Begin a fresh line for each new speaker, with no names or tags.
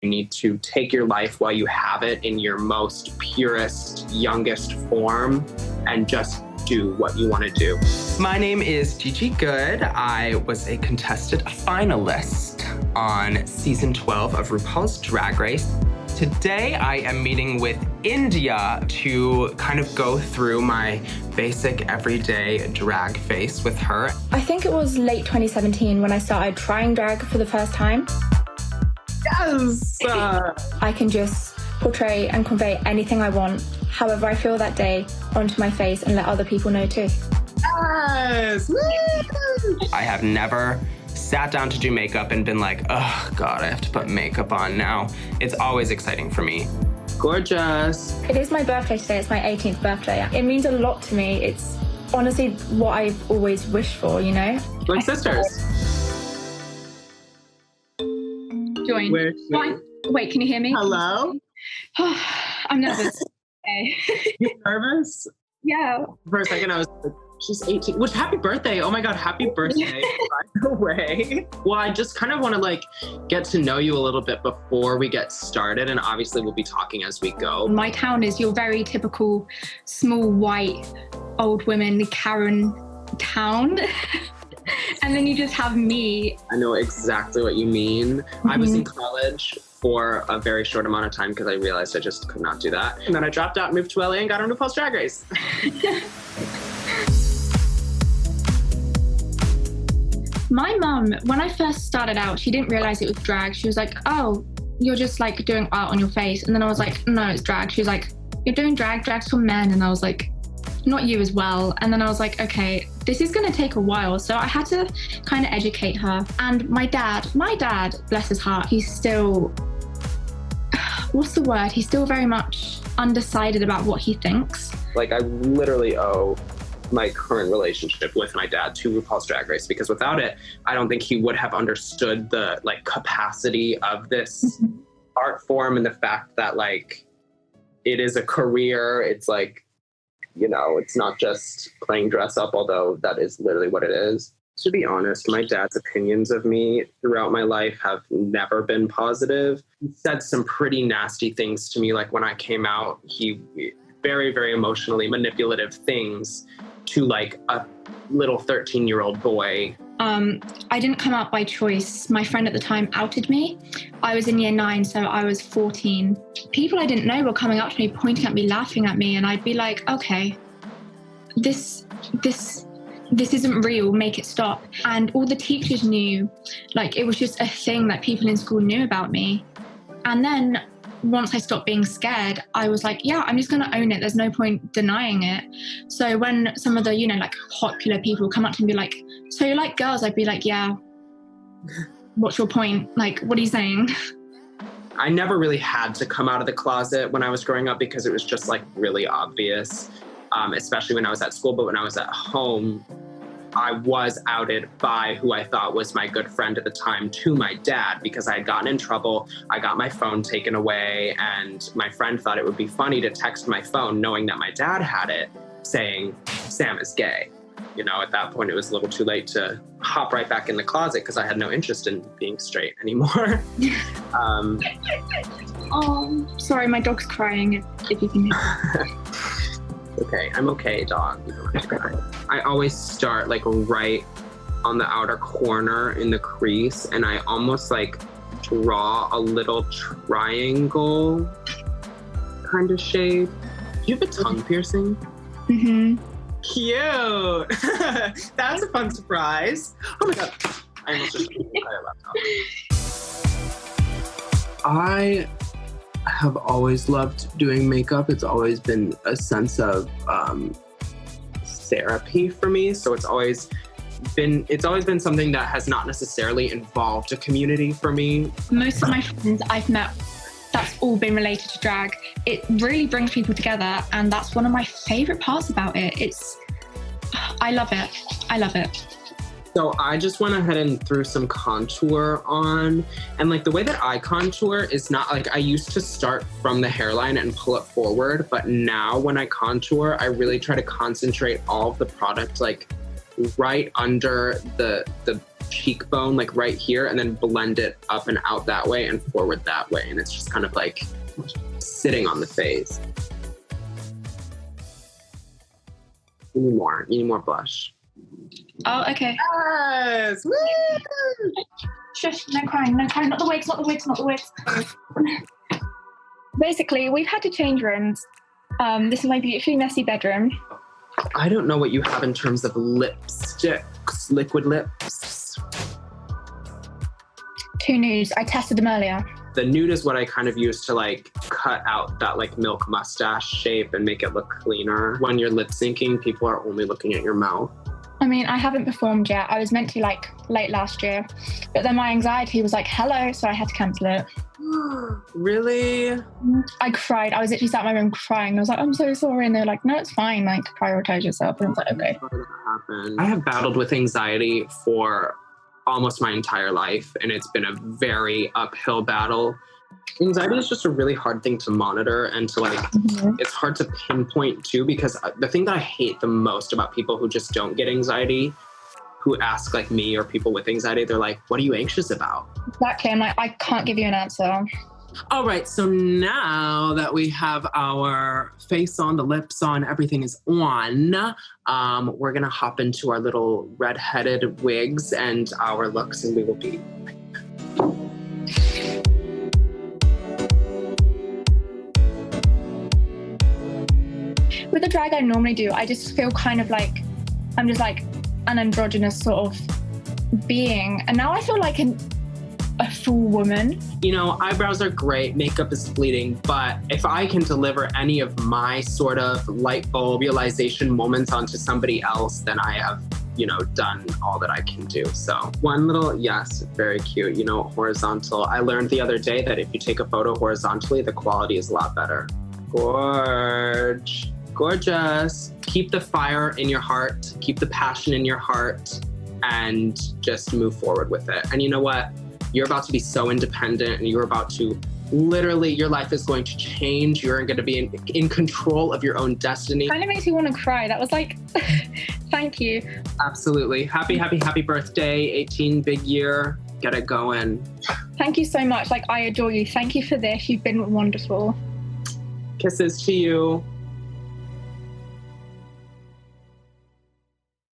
You need to take your life while you have it in your most purest, youngest form and just do what you want to do.
My name is Gigi Goode. I was a contestant, a finalist on season 12 of RuPaul's Drag Race. Today, I am meeting with India to kind of go through my basic everyday drag face with her.
I think it was late 2017 when I started trying drag for the first time.
Yes!
I can just portray and convey anything I want, however I feel that day, onto my face and let other people know too.
Yes! Woo!
I have never sat down to do makeup and been like, oh God, I have to put makeup on now. It's always exciting for me.
Gorgeous.
It is my birthday today. It's my 18th birthday. It means a lot to me. It's honestly what I've always wished for, you know?
Like sisters.
Join. Fine. Wait, can you hear me?
Hello?
I'm nervous. Okay.
You nervous?
Yeah.
For a second, I was like, she's 18. Which, happy birthday. Oh my God, happy birthday, by the way. Well, I just kind of want to like get to know you a little bit before we get started. And obviously we'll be talking as we go.
My town is your very typical small white old women Karen town. And then you just have me.
I know exactly what you mean. I was in college for a very short amount of time because I realized I just could not do that. And then I dropped out, moved to LA, and got on RuPaul's Drag Race.
My mum, when I first started out, she didn't realize it was drag. She was like, oh, you're just like doing art on your face. And then I was like, no, it's drag. She was like, you're doing drag's for men. And I was like, not you as well. And then I was like, okay, this is gonna take a while. So I had to kind of educate her. And my dad, bless his heart, he's still, what's the word? He's still very much undecided about what he thinks.
Like, I literally owe my current relationship with my dad to RuPaul's Drag Race, because without it, I don't think he would have understood the like capacity of this art form and the fact that like it is a career. It's like, you know, it's not just playing dress up, although that is literally what it is. To be honest, my dad's opinions of me throughout my life have never been positive. He said some pretty nasty things to me. Like when I came out, he very, very emotionally manipulative things to like a little 13-year-old boy.
I didn't come out by choice. My friend at the time outed me. I was in year 9, so I was 14. People I didn't know were coming up to me, pointing at me, laughing at me, and I'd be like, okay, this isn't real, make it stop. And all the teachers knew, like it was just a thing that people in school knew about me. And then once I stopped being scared, I was like, yeah, I'm just going to own it. There's no point denying it. So when some of the, you know, like popular people come up to me and be like, so you like girls? I'd be like, yeah. What's your point? Like, what are you saying?
I never really had to come out of the closet when I was growing up because it was just like really obvious, especially when I was at school. But when I was at home, I was outed by who I thought was my good friend at the time to my dad because I had gotten in trouble. I got my phone taken away, and my friend thought it would be funny to text my phone knowing that my dad had it saying, Sam is gay. You know, at that point, it was a little too late to hop right back in the closet because I had no interest in being straight anymore.
Oh, sorry, my dog's crying, if you can hear.
Okay, I'm okay, dog. You don't have to cry. I always start like right on the outer corner in the crease, and I almost like draw a little triangle kind of shape. Do you have a tongue piercing?
Mm-hmm.
Cute. That's a fun surprise. Oh my God. I almost just put my laptop. I have always loved doing makeup. It's always been a sense of therapy for me. So it's always been something that has not necessarily involved a community for me.
Most of my friends I've met, that's all been related to drag. It really brings people together, and that's one of my favorite parts about it. I love it. I love it.
So I just went ahead and threw some contour on. And like the way that I contour is not like, I used to start from the hairline and pull it forward. But now when I contour, I really try to concentrate all of the product like right under the cheekbone, like right here, and then blend it up and out that way and forward that way. And it's just kind of like sitting on the face. You need more blush.
Oh, okay.
Yes! Woo!
Shush, no crying, not the wigs.
Basically, we've had to change rooms. This is my beautifully messy bedroom.
I don't know what you have in terms of lipsticks, liquid lips.
2 nudes. I tested them earlier.
The nude is what I kind of use to like cut out that like milk mustache shape and make it look cleaner. When you're lip syncing, people are only looking at your mouth.
I mean, I haven't performed yet. I was meant to like late last year, but then my anxiety was like, hello, so I had to cancel it.
Really?
I cried. I was literally sat in my room crying. I was like, I'm so sorry. And they were like, no, it's fine. Like, prioritize yourself. And I was like, okay.
I have battled with anxiety for almost my entire life, and it's been a very uphill battle. Anxiety is just a really hard thing to monitor and to like, it's hard to pinpoint too, because the thing that I hate the most about people who just don't get anxiety, who ask like me or people with anxiety, they're like, what are you anxious about?
Exactly. I'm like, I can't give you an answer.
All right, so now that we have our face on, the lips on, everything is on, we're gonna hop into our little red-headed wigs and our looks, and we will be right back.
With the drag I normally do, I just feel kind of like, I'm just like an androgynous sort of being. And now I feel like a full woman.
You know, eyebrows are great, makeup is fleeting, but if I can deliver any of my sort of light bulb realization moments onto somebody else, then I have, you know, done all that I can do. So one little, yes, very cute, you know, horizontal. I learned the other day that if you take a photo horizontally, the quality is a lot better. Gorgeous. Keep the fire in your heart, keep the passion in your heart, and just move forward with it. And you know what? You're about to be so independent, and you're about to literally, your life is going to change. You're going to be in control of your own destiny.
Kind of makes me want to cry. That was like, thank you.
Absolutely. Happy birthday. 18, big year. Get it going.
Thank you so much. Like, I adore you. Thank you for this. You've been wonderful.
Kisses to you.